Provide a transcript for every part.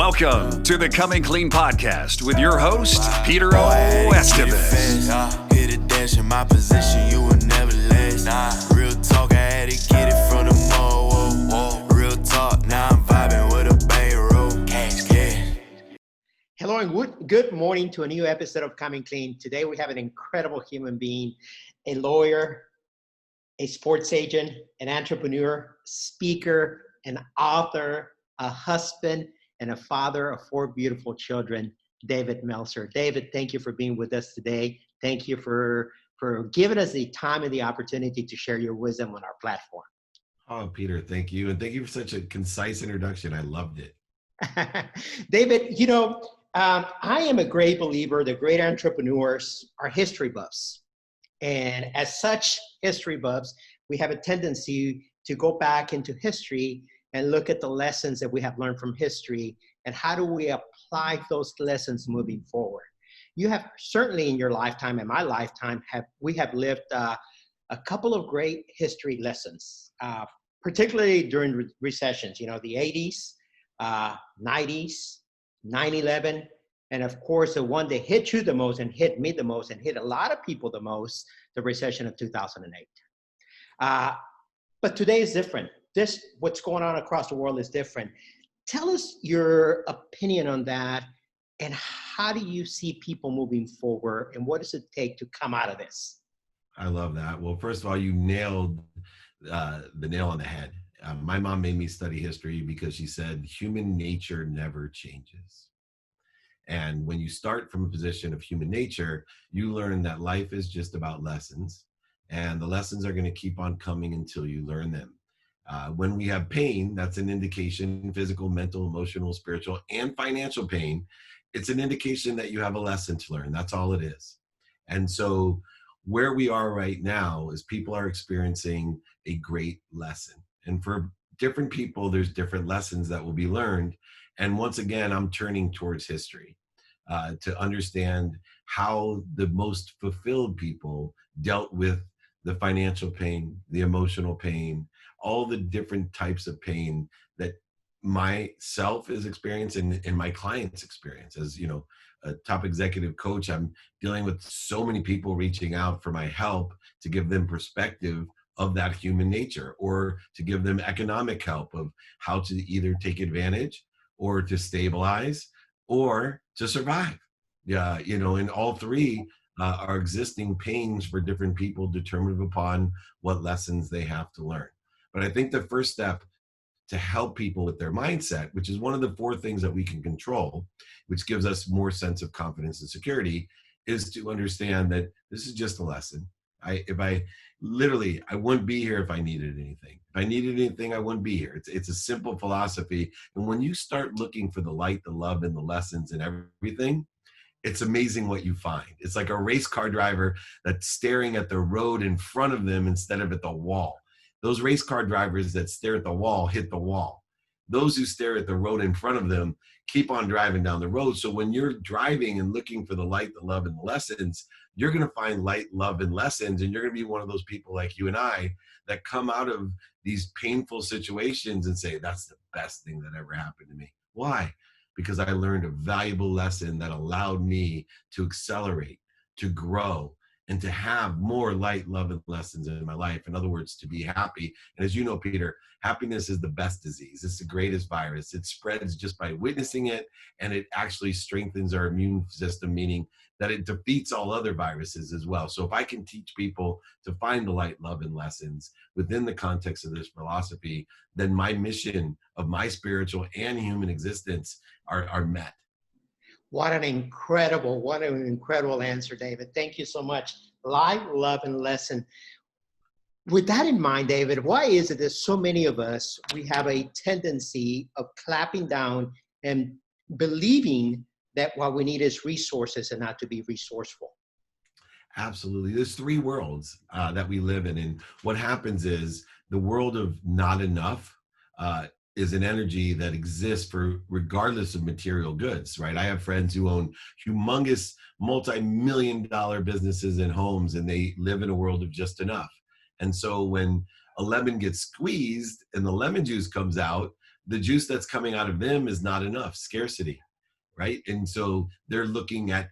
Welcome to the Coming Clean podcast with your host, Peter O. Estevez. Hit a dash in my position, you will never last. Real talk, I had to get it from the mall. Real talk, now I'm vibing with a bankroll. Cash. Hello and good morning to a new episode of Coming Clean. Today we have an incredible human being, a lawyer, a sports agent, an entrepreneur, speaker, an author, a husband, and a father of 4 beautiful children, David Meltzer. David, thank you for being with us today. Thank you for giving us the time and the opportunity to share your wisdom on our platform. Oh, Peter, thank you. And thank you for such a concise introduction. I loved it. David, I am a great believer that great entrepreneurs are history buffs. And as such history buffs, we have a tendency to go back into history and look at the lessons that we have learned from history and how do we apply those lessons moving forward. You have certainly in your lifetime and my lifetime, we have lived a couple of great history lessons, particularly during recessions, the 80s, 90s, 9/11, and of course the one that hit you the most and hit me the most and hit a lot of people the most, the recession of 2008. But today is different. What's going on across the world is different. Tell us your opinion on that, and how do you see people moving forward, and what does it take to come out of this? I love that. Well, first of all, you nailed the nail on the head. My mom made me study history because she said human nature never changes. And when you start from a position of human nature, you learn that life is just about lessons, and the lessons are going to keep on coming until you learn them. When we have pain, that's an indication, physical, mental, emotional, spiritual, and financial pain. It's an indication that you have a lesson to learn. That's all it is. And so where we are right now is people are experiencing a great lesson. And for different people, there's different lessons that will be learned. And once again, I'm turning towards history to understand how the most fulfilled people dealt with the financial pain, the emotional pain, all the different types of pain that myself is experiencing and my clients experience. As a top executive coach, I'm dealing with so many people reaching out for my help to give them perspective of that human nature, or to give them economic help of how to either take advantage or to stabilize or to survive. Yeah, and all three are existing pains for different people, determined upon what lessons they have to learn. But I think the first step to help people with their mindset, which is one of the 4 things that we can control, which gives us more sense of confidence and security, is to understand that this is just a lesson. I wouldn't be here if I needed anything. If I needed anything, I wouldn't be here. It's a simple philosophy. And when you start looking for the light, the love, and the lessons in everything, it's amazing what you find. It's like a race car driver that's staring at the road in front of them instead of at the wall. Those race car drivers that stare at the wall hit the wall. Those who stare at the road in front of them keep on driving down the road. So when you're driving and looking for the light, the love, and the lessons, you're going to find light, love, and lessons. And you're going to be one of those people like you and I that come out of these painful situations and say, that's the best thing that ever happened to me. Why? Because I learned a valuable lesson that allowed me to accelerate, to grow, and to have more light, love, and lessons in my life. In other words, to be happy. And as you know, Peter, happiness is the best disease. It's the greatest virus. It spreads just by witnessing it, and it actually strengthens our immune system, meaning that it defeats all other viruses as well. So if I can teach people to find the light, love, and lessons within the context of this philosophy, then my mission of my spiritual and human existence are met. What an incredible answer, David. Thank you so much. Light, love, and lesson. With that in mind, David, why is it that so many of us, we have a tendency of clapping down and believing that what we need is resources and not to be resourceful? Absolutely. There's 3 worlds that we live in. And what happens is the world of not enough is an energy that exists regardless of material goods, right? I have friends who own humongous multi-million-dollar businesses and homes, and they live in a world of just enough. And so when a lemon gets squeezed and the lemon juice comes out, the juice that's coming out of them is not enough, scarcity, right? And so they're looking at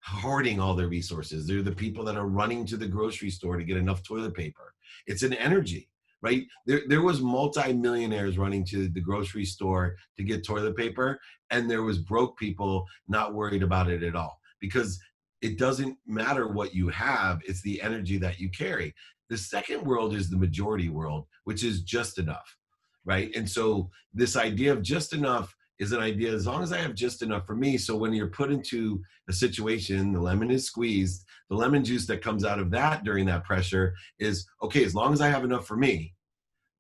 hoarding all their resources. They're the people that are running to the grocery store to get enough toilet paper. It's an energy, right? There was multi-millionaires running to the grocery store to get toilet paper, and there was broke people not worried about it at all, because it doesn't matter what you have, it's the energy that you carry. The second world is the majority world, which is just enough, right? And so this idea of just enough is an idea, as long as I have just enough for me. So when you're put into a situation, the lemon is squeezed, the lemon juice that comes out of that during that pressure is, okay, as long as I have enough for me,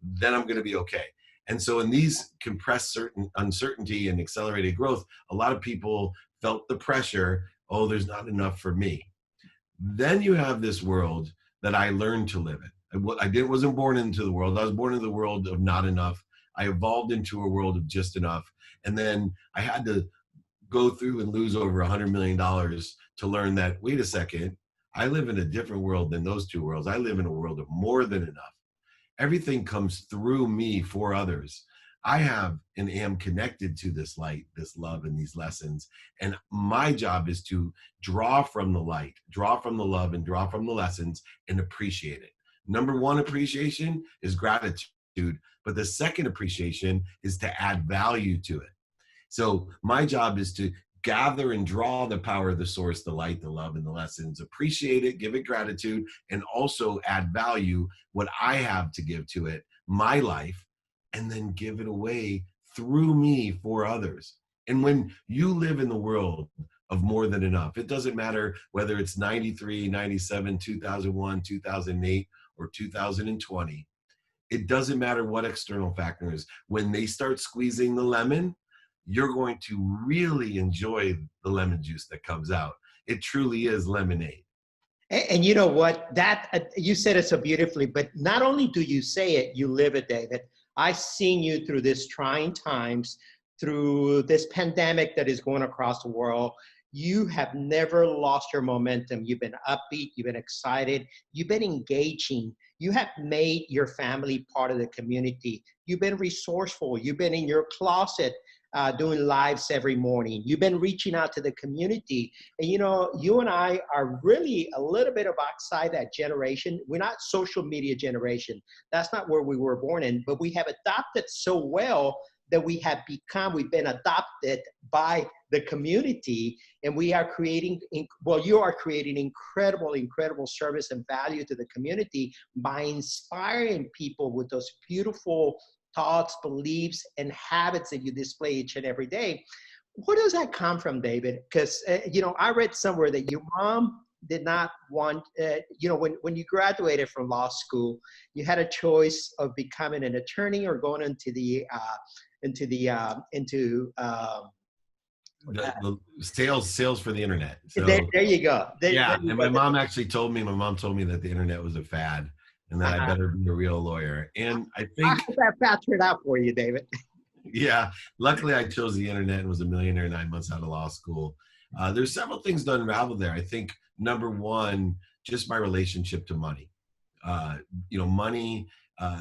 then I'm going to be okay. And so in these compressed certain uncertainty and accelerated growth, a lot of people felt the pressure, oh, there's not enough for me. Then you have this world that I learned to live in. Wasn't born into the world. I was born into the world of not enough. I evolved into a world of just enough. And then I had to go through and lose over $100 million to learn that, wait a second, I live in a different world than those two worlds. I live in a world of more than enough. Everything comes through me for others. I have and am connected to this light, this love, and these lessons. And my job is to draw from the light, draw from the love, and draw from the lessons and appreciate it. Number one appreciation is gratitude, but the second appreciation is to add value to it. So my job is to gather and draw the power of the source, the light, the love, and the lessons, appreciate it, give it gratitude, and also add value, what I have to give to it, my life, and then give it away through me for others. And when you live in the world of more than enough, it doesn't matter whether it's 93, 97, 2001, 2008, or 2020. It doesn't matter what external factors. When they start squeezing the lemon, you're going to really enjoy the lemon juice that comes out. It truly is lemonade. And you know what? That you said it so beautifully, but not only do you say it, you live it, David. I've seen you through this trying times, through this pandemic that is going across the world. You have never lost your momentum. You've been upbeat, you've been excited, you've been engaging. You have made your family part of the community. You've been resourceful. You've been in your closet doing lives every morning. You've been reaching out to the community. And you know, you and I are really a little bit of outside that generation. We're not social media generation. That's not where we were born in, but we have adopted so well that we've been adopted by the community, and we are creating, you are creating incredible service and value to the community by inspiring people with those beautiful thoughts, beliefs, and habits that you display each and every day. Where does that come from, David? Because, I read somewhere that your mom did not want, when you graduated from law school, you had a choice of becoming an attorney or going into the sales for the internet. So, there you go. And my mom told me that the internet was a fad and that I better be a real lawyer. And I think I hope that factored out for you, David. Yeah, luckily I chose the internet and was a millionaire 9 months out of law school. There's several things to unravel there. I think number one, just my relationship to money. Money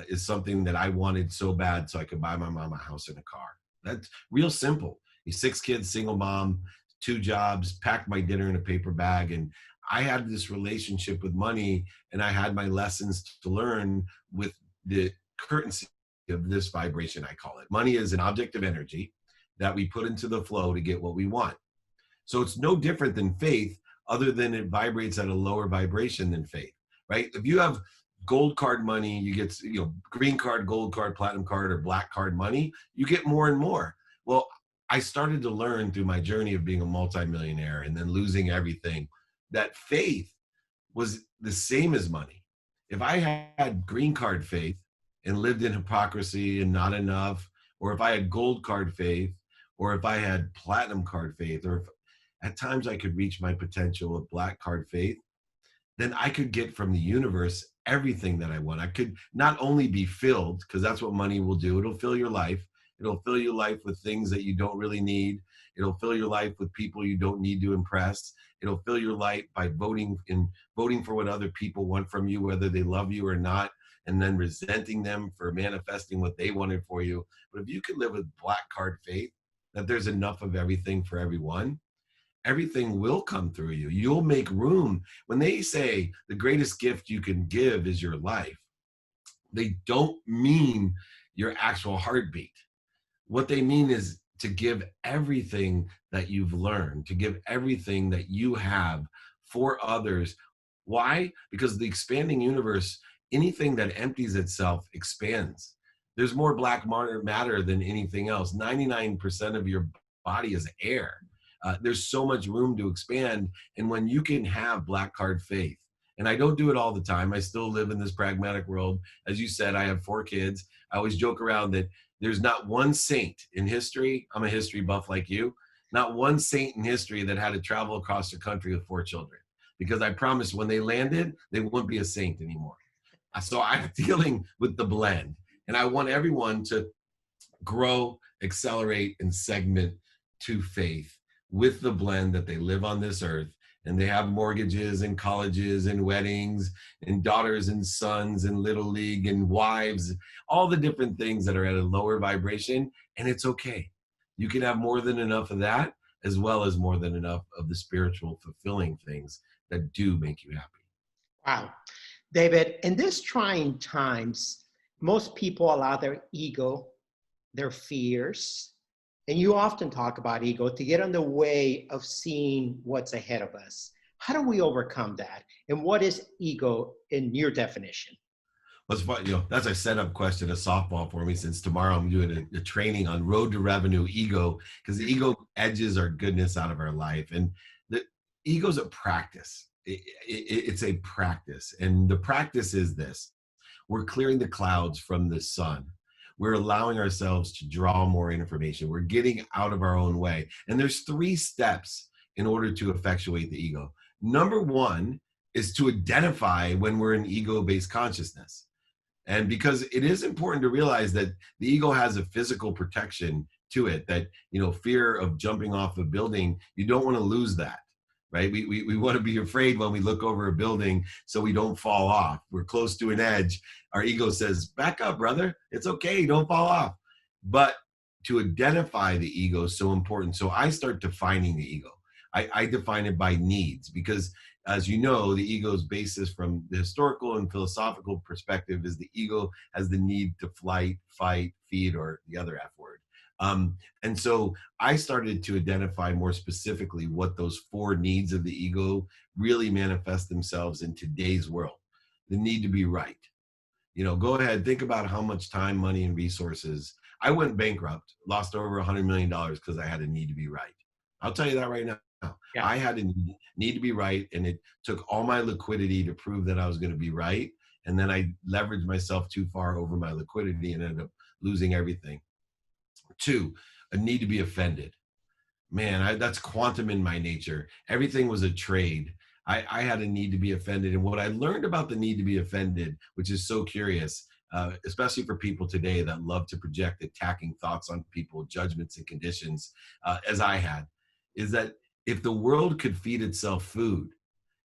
is something that I wanted so bad so I could buy my mom a house and a car. That's real simple. 6 kids, single mom, 2 jobs, packed my dinner in a paper bag. And I had this relationship with money, and I had my lessons to learn with the currency of this vibration, I call it. Money is an object of energy that we put into the flow to get what we want. So it's no different than faith, other than it vibrates at a lower vibration than faith, right? If you have gold card money, you get, green card, gold card, platinum card, or black card money, you get more and more. Well, I started to learn through my journey of being a multimillionaire and then losing everything that faith was the same as money. If I had green card faith and lived in hypocrisy and not enough, or if I had gold card faith, or if I had platinum card faith, or if at times I could reach my potential with black card faith, then I could get from the universe everything that I want. I could not only be filled, because that's what money will do. It'll fill your life. It'll fill your life with things that you don't really need. It'll fill your life with people you don't need to impress. It'll fill your life by voting for what other people want from you, whether they love you or not. and then resenting them for manifesting what they wanted for you. But if you can live with black card faith, that there's enough of everything for everyone, everything will come through you. You'll make room. When they say the greatest gift you can give is your life, they don't mean your actual heartbeat. What they mean is to give everything that you've learned, to give everything that you have for others. Why? Because the expanding universe, anything that empties itself expands. There's more black matter than anything else. 99% of your body is air. There's so much room to expand. And when you can have black card faith, and I don't do it all the time, I still live in this pragmatic world. As you said, I have 4 kids. I always joke around that there's not one saint in history, I'm a history buff like you, not one saint in history that had to travel across the country with 4 children. Because I promised when they landed, they wouldn't be a saint anymore. So I'm dealing with the blend. And I want everyone to grow, accelerate, and segment to faith with the blend that they live on this earth. And they have mortgages and colleges and weddings and daughters and sons and little league and wives, all the different things that are at a lower vibration. And it's okay. You can have more than enough of that, as well as more than enough of the spiritual fulfilling things that do make you happy. Wow. David, in these trying times, most people allow their ego, their fears, and you often talk about ego, to get in the way of seeing what's ahead of us. How do we overcome that? And what is ego in your definition? Well, it's fun, that's a setup question, a softball for me, since tomorrow I'm doing a training on road to revenue ego, because the ego edges our goodness out of our life. And the ego's a practice. It's a practice. And the practice is this: we're clearing the clouds from the sun. We're allowing ourselves to draw more information. We're getting out of our own way. And there's 3 steps in order to effectuate the ego. Number 1 is to identify when we're in ego-based consciousness. And because it is important to realize that the ego has a physical protection to it, that, fear of jumping off a building, you don't want to lose that. Right? We want to be afraid when we look over a building so we don't fall off. We're close to an edge. Our ego says, back up, brother. It's okay. Don't fall off. But to identify the ego is so important. So I start defining the ego. I define it by needs, because as you know, the ego's basis from the historical and philosophical perspective is the ego has the need to flight, fight, feed, or the other F word. And so I started to identify more specifically what those 4 needs of the ego really manifest themselves in today's world. The need to be right. Go ahead, think about how much time, money, and resources. I went bankrupt, lost over $100 million because I had a need to be right. I'll tell you that right now. Yeah. I had a need to be right, and it took all my liquidity to prove that I was going to be right. And then I leveraged myself too far over my liquidity and ended up losing everything. 2, a need to be offended. Man, that's quantum in my nature. Everything was a trade. I had a need to be offended. And what I learned about the need to be offended, which is so curious, especially for people today that love to project attacking thoughts on people, judgments and conditions, as I had, is that if the world could feed itself food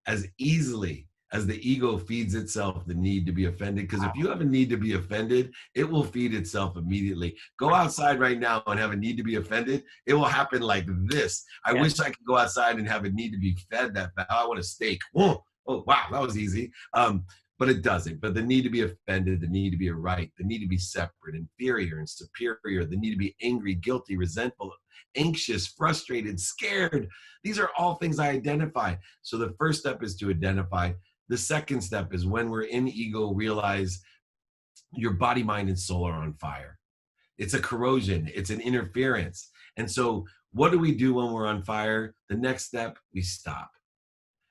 as easily as the ego feeds itself the need to be offended, because if you have a need to be offended, it will feed itself immediately. Go outside right now and have a need to be offended. It will happen like this. I wish I could go outside and have a need to be fed that bad. I want a steak. Oh, wow, that was easy. But it doesn't. But the need to be offended, the need to be right, the need to be separate, inferior, and superior, the need to be angry, guilty, resentful, anxious, frustrated, scared. These are all things I identify. So the first step is to identify. The second step is, when we're in ego, realize your body, mind, and soul are on fire. It's a corrosion. It's an interference. And so what do we do when we're on fire? The next step, we stop.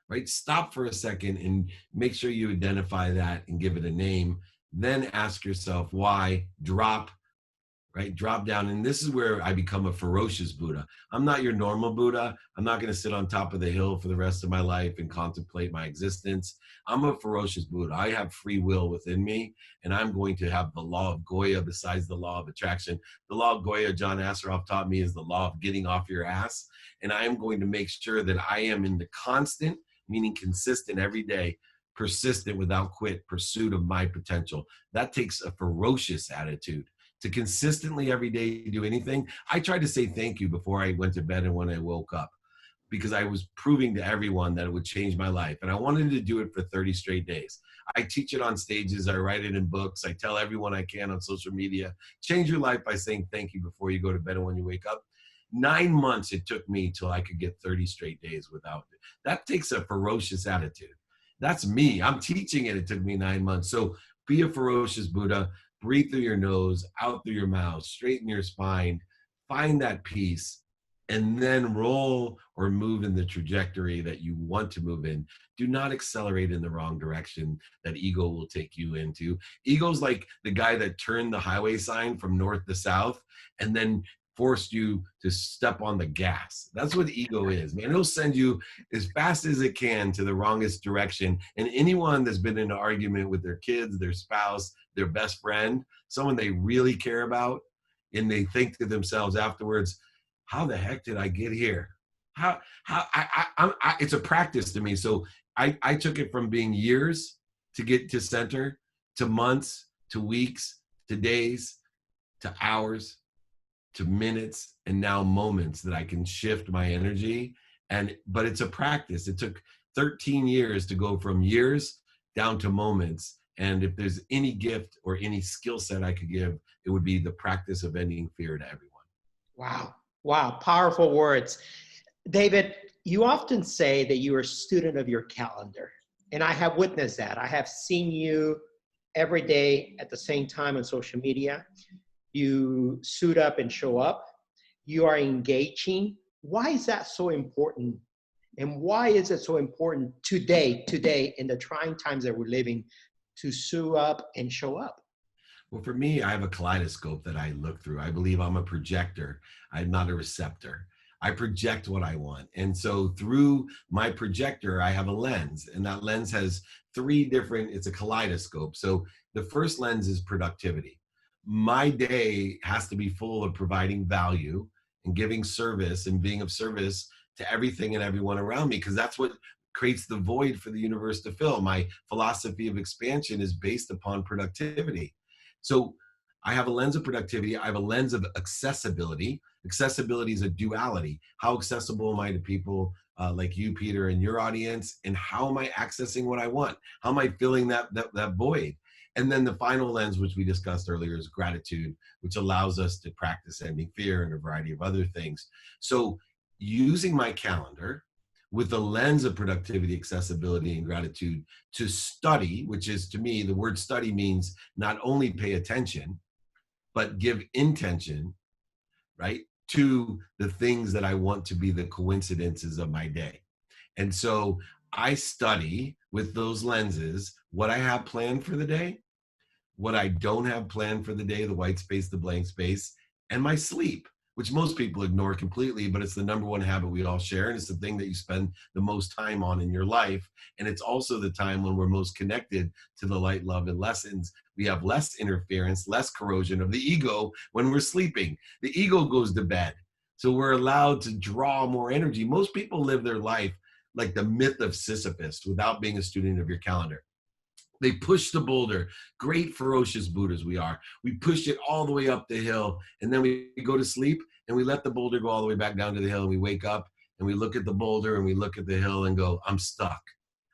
Right? Stop for a second and make sure you identify that and give it a name. Then ask yourself why. Drop. Right? Drop down. And this is where I become a ferocious Buddha. I'm not your normal Buddha. I'm not going to sit on top of the hill for the rest of my life and contemplate my existence. I'm a ferocious Buddha. I have free will within me, and I'm going to have the law of Goya besides the law of attraction. The law of Goya, John Assaraf taught me, is the law of getting off your ass. And I am going to make sure that I am in the constant, meaning consistent every day, persistent without quit pursuit of my potential. That takes a ferocious attitude. To consistently every day do anything. I tried to say thank you before I went to bed and when I woke up, because I was proving to everyone that it would change my life. And I wanted to do it for 30 straight days. I teach it on stages. I write it in books. I tell everyone I can on social media. Change your life by saying thank you before you go to bed and when you wake up. 9 months it took me till I could get 30 straight days without it. That takes a ferocious attitude. That's me. I'm teaching it. It took me 9 months. So be a ferocious Buddha. Breathe through your nose, out through your mouth, straighten your spine, find that peace, and then roll or move in the trajectory that you want to move in. Do not accelerate in the wrong direction that ego will take you into. Ego's like the guy that turned the highway sign from north to south and then forced you to step on the gas. That's what ego is, man. It'll send you as fast as it can to the wrongest direction. And anyone that's been in an argument with their kids, their spouse, their best friend, someone they really care about, and they think to themselves afterwards, how the heck did I get here? It's a practice to me. So I took it from being years to get to center, to months, to weeks, to days, to hours, to minutes, and now moments that I can shift my energy. But it's a practice. It took 13 years to go from years down to moments. And if there's any gift or any skill set I could give, it would be the practice of ending fear to everyone. Wow. Wow. Powerful words. David, you often say that you are a student of your calendar. And I have witnessed that. I have seen you every day at the same time on social media. You suit up and show up. You are engaging. Why is that so important? And why is it so important today in the trying times that we're living, to suit up and show up? Well, for me, I have a kaleidoscope that I look through. I believe I'm a projector. I'm not a receptor. I project what I want. And so through my projector, I have a lens, and that lens has it's a kaleidoscope. So the first lens is productivity. My day has to be full of providing value and giving service and being of service to everything and everyone around me, because that's what creates the void for the universe to fill. My philosophy of expansion is based upon productivity. So I have a lens of productivity. I have a lens of accessibility. Accessibility is a duality. How accessible am I to people like you, Peter, and your audience? And how am I accessing what I want? How am I filling that void? And then the final lens, which we discussed earlier, is gratitude, which allows us to practice ending fear and a variety of other things. So using my calendar with the lens of productivity, accessibility, and gratitude to study, which is, to me, the word study means not only pay attention, but give intention, right, to the things that I want to be the coincidences of my day. And so I study with those lenses what I have planned for the day, what I don't have planned for the day, the white space, the blank space, and my sleep, which most people ignore completely, but it's the number one habit we all share. And it's the thing that you spend the most time on in your life. And it's also the time when we're most connected to the light, love, and lessons. We have less interference, less corrosion of the ego when we're sleeping. The ego goes to bed. So we're allowed to draw more energy. Most people live their life like the myth of Sisyphus without being a student of your calendar. They push the boulder. Great, ferocious Buddhas we are. We push it all the way up the hill, and then we go to sleep, and we let the boulder go all the way back down to the hill, and we wake up, and we look at the boulder, and we look at the hill and go, I'm stuck.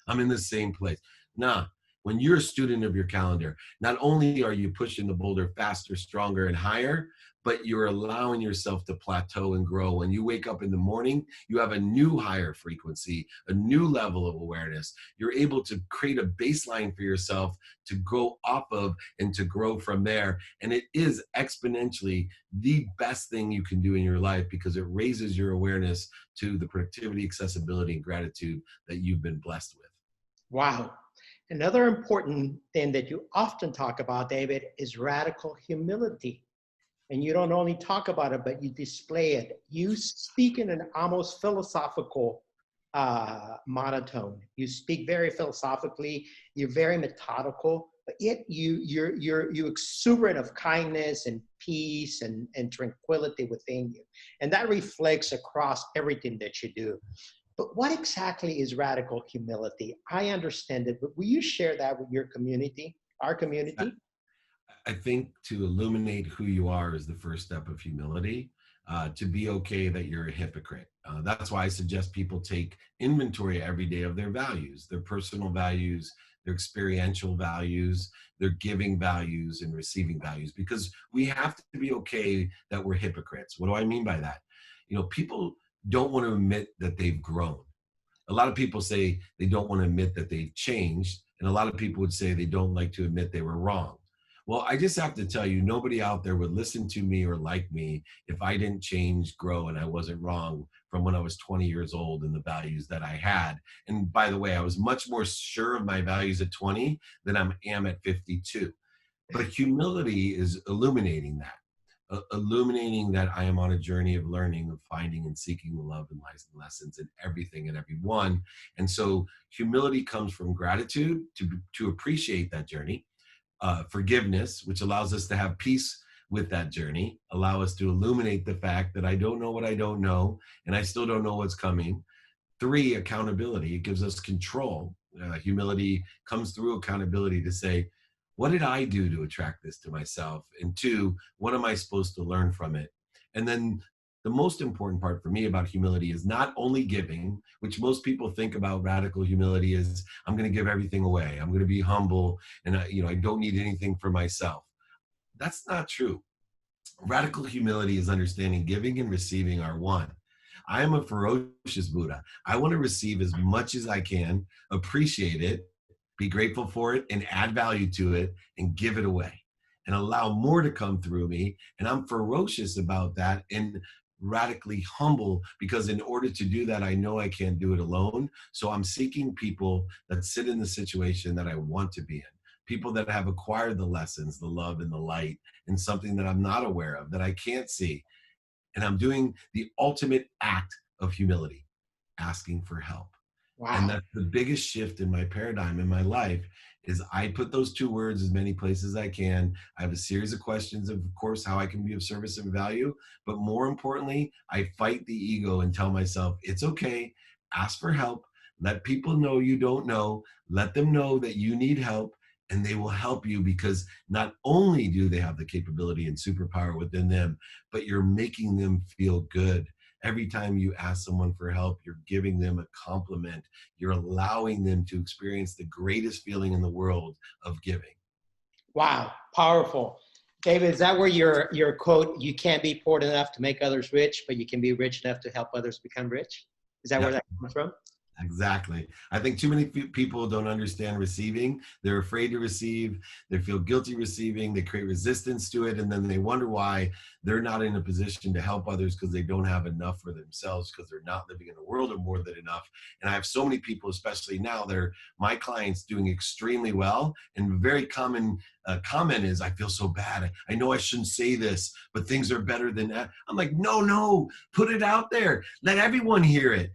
I'm in the same place. Nah, when you're a student of your calendar, not only are you pushing the boulder faster, stronger, and higher, but you're allowing yourself to plateau and grow. When you wake up in the morning, you have a new higher frequency, a new level of awareness. You're able to create a baseline for yourself to go off of and to grow from there. And it is exponentially the best thing you can do in your life, because it raises your awareness to the productivity, accessibility, and gratitude that you've been blessed with. Wow. Another important thing that you often talk about, David, is radical humility. And you don't only talk about it, but you display it. You speak in an almost philosophical monotone. You speak very philosophically. You're very methodical, but yet you're exuberant of kindness and peace and tranquility within you. And that reflects across everything that you do. But what exactly is radical humility? I understand it, but will you share that with your community, our community? I think to illuminate who you are is the first step of humility. To be okay that you're a hypocrite. That's why I suggest people take inventory every day of their values, their personal values, their experiential values, their giving values and receiving values, because we have to be okay that we're hypocrites. What do I mean by that? You know, people don't want to admit that they've grown. A lot of people say they don't want to admit that they've changed. And a lot of people would say they don't like to admit they were wrong. Well, I just have to tell you, nobody out there would listen to me or like me if I didn't change, grow, and I wasn't wrong from when I was 20 years old and the values that I had. And by the way, I was much more sure of my values at 20 than I am at 52. But humility is illuminating that. Illuminating that I am on a journey of learning, of finding and seeking the love and lessons in everything and everyone. And so humility comes from gratitude to appreciate that journey. Forgiveness, which allows us to have peace with that journey, allow us to illuminate the fact that I don't know what I don't know, and I still don't know what's coming. 3, accountability. It gives us control. Humility comes through accountability to say, what did I do to attract this to myself? And 2, what am I supposed to learn from it? And then the most important part for me about humility is not only giving, which most people think about radical humility is I'm going to give everything away. I'm going to be humble and I don't need anything for myself. That's not true. Radical humility is understanding giving and receiving are one. I am a ferocious Buddha. I want to receive as much as I can, appreciate it, be grateful for it, and add value to it and give it away and allow more to come through me. And I'm ferocious about that and radically humble, because in order to do that, I know I can't do it alone. So I'm seeking people that sit in the situation that I want to be in, people that have acquired the lessons, the love and the light, and something that I'm not aware of, that I can't see. And I'm doing the ultimate act of humility, asking for help. Wow. And that's the biggest shift in my paradigm in my life is I put those 2 words as many places as I can. I have a series of questions, of course, how I can be of service and value. But more importantly, I fight the ego and tell myself, it's okay, ask for help. Let people know you don't know. Let them know that you need help, and they will help you, because not only do they have the capability and superpower within them, but you're making them feel good. Every time you ask someone for help, you're giving them a compliment. You're allowing them to experience the greatest feeling in the world of giving. Wow, powerful. David, is that where your quote, you can't be poor enough to make others rich, but you can be rich enough to help others become rich? Is that where that comes from? Exactly. I think too many people don't understand receiving. They're afraid to receive. They feel guilty receiving. They create resistance to it. And then they wonder why they're not in a position to help others, because they don't have enough for themselves, because they're not living in a world of more than enough. And I have so many people, especially now, they're my clients, doing extremely well. And very common comment is, I feel so bad. I know I shouldn't say this, but things are better than that. I'm like, no, put it out there. Let everyone hear it.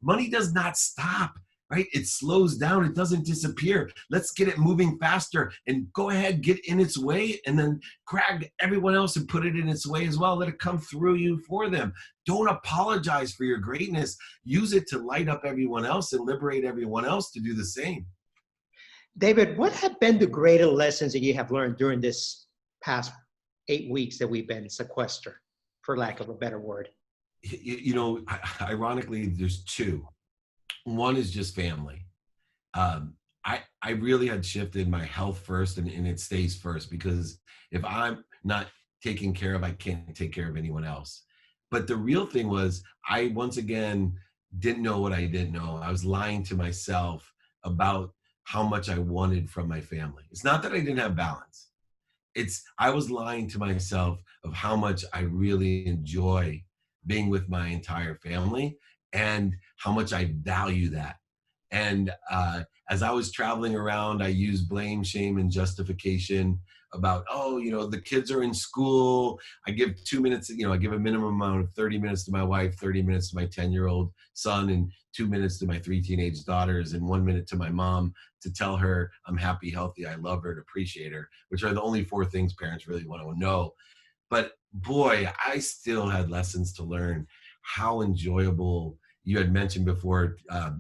Money does not stop, right? It slows down. It doesn't disappear. Let's get it moving faster and go ahead, get in its way, and then grab everyone else and put it in its way as well. Let it come through you for them. Don't apologize for your greatness. Use it to light up everyone else and liberate everyone else to do the same. David, what have been the greater lessons that you have learned during this past 8 weeks that we've been sequestered, for lack of a better word? Ironically, there's 2. One is just family. I really had shifted my health first, and it stays first, because if I'm not taken care of, I can't take care of anyone else. But the real thing was, I once again didn't know what I didn't know. I was lying to myself about how much I wanted from my family. It's not that I didn't have balance. I was lying to myself of how much I really enjoy being with my entire family and how much I value that. And as I was traveling around, I used blame, shame, and justification about, the kids are in school. I give 2 minutes, I give a minimum amount of 30 minutes to my wife, 30 minutes to my 10-year-old son, and 2 minutes to my 3 teenage daughters, and 1 minute to my mom to tell her I'm happy, healthy, I love her, and appreciate her, which are the only 4 things parents really want to know. But boy, I still had lessons to learn how enjoyable, you had mentioned before,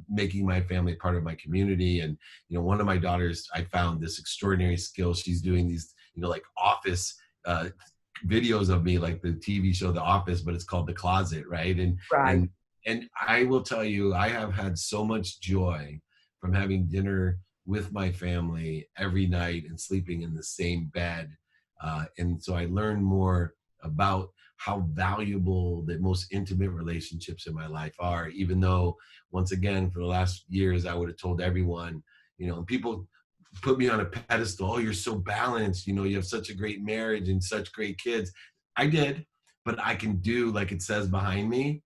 making my family part of my community. And, one of my daughters, I found this extraordinary skill. She's doing these, like office videos of me, like the TV show The Office, but it's called The Closet, right? And I will tell you, I have had so much joy from having dinner with my family every night and sleeping in the same bed. And so I learned more about how valuable the most intimate relationships in my life are, even though, once again, for the last years, I would have told everyone, and people put me on a pedestal. Oh, you're so balanced. You have such a great marriage and such great kids. I did, but I can do, like it says behind me,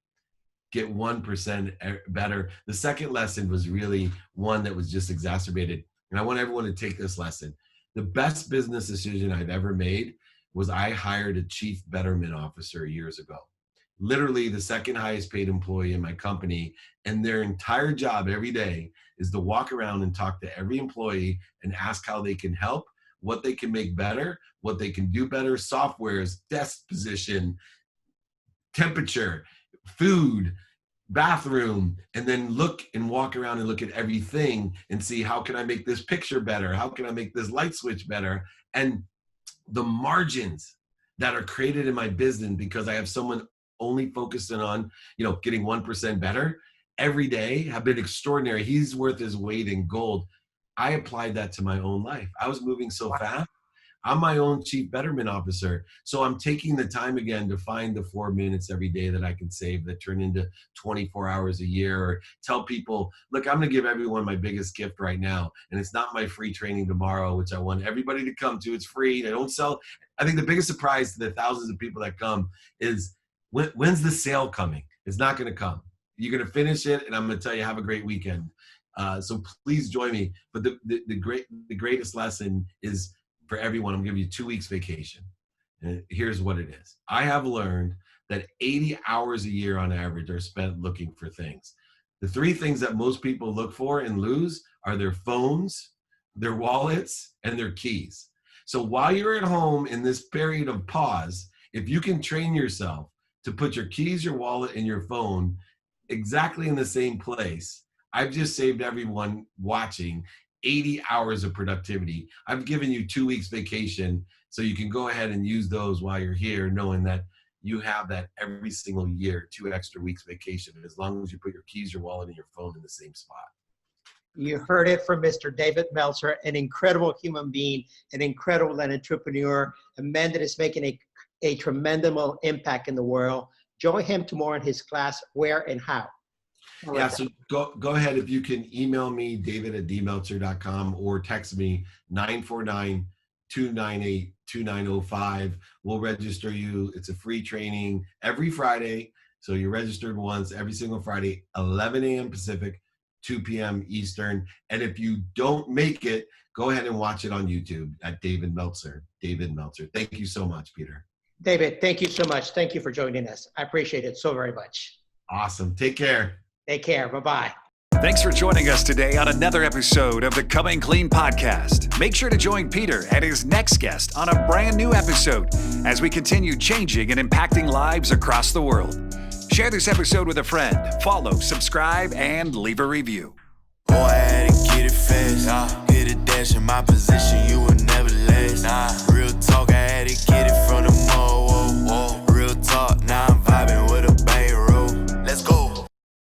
get 1% better. The second lesson was really one that was just exacerbated. And I want everyone to take this lesson. The best business decision I've ever made was I hired a chief betterment officer years ago. Literally the second highest paid employee in my company. And their entire job every day is to walk around and talk to every employee and ask how they can help, what they can make better, what they can do better, softwares, desk position, temperature, food, bathroom, and then look and walk around and look at everything and see, how can I make this picture better? How can I make this light switch better? And the margins that are created in my business because I have someone only focusing on, getting 1% better every day have been extraordinary. He's worth his weight in gold. I applied that to my own life. I was moving so fast. I'm my own chief betterment officer. So I'm taking the time again to find the 4 minutes every day that I can save that turn into 24 hours a year, or tell people, look, I'm going to give everyone my biggest gift right now. And it's not my free training tomorrow, which I want everybody to come to. It's free. I don't sell. I think the biggest surprise to the thousands of people that come is, when's the sale coming? It's not going to come. You're going to finish it, and I'm going to tell you, have a great weekend. So please join me. But the greatest lesson is, for everyone, I'm gonna give you 2 weeks vacation. And here's what it is. I have learned that 80 hours a year on average are spent looking for things. The 3 things that most people look for and lose are their phones, their wallets, and their keys. So while you're at home in this period of pause, if you can train yourself to put your keys, your wallet, and your phone exactly in the same place, I've just saved everyone watching 80 hours of productivity. I've given you 2 weeks vacation, so you can go ahead and use those while you're here, knowing that you have that every single year, 2 extra weeks vacation, as long as you put your keys, your wallet, and your phone in the same spot. You heard it from Mr. David Meltzer, an incredible human being, an incredible entrepreneur, a man that is making a tremendous impact in the world. Join him tomorrow in his class, Where and How. Yeah, so go ahead. If you can email me, david@dmeltzer.com, or text me 949-298-2905. We'll register you. It's a free training every Friday. So you're registered once every single Friday, 11 a.m. Pacific, 2 p.m. Eastern. And if you don't make it, go ahead and watch it on YouTube at David Meltzer. David Meltzer. Thank you so much, Peter. David, thank you so much. Thank you for joining us. I appreciate it so very much. Awesome. Take care. Take care. Bye-bye. Thanks for joining us today on another episode of the Coming Clean podcast. Make sure to join Peter and his next guest on a brand new episode as we continue changing and impacting lives across the world. Share this episode with a friend, follow, subscribe, and leave a review. Boy, I had to get it fast. Hit a dash in my position, you would never last.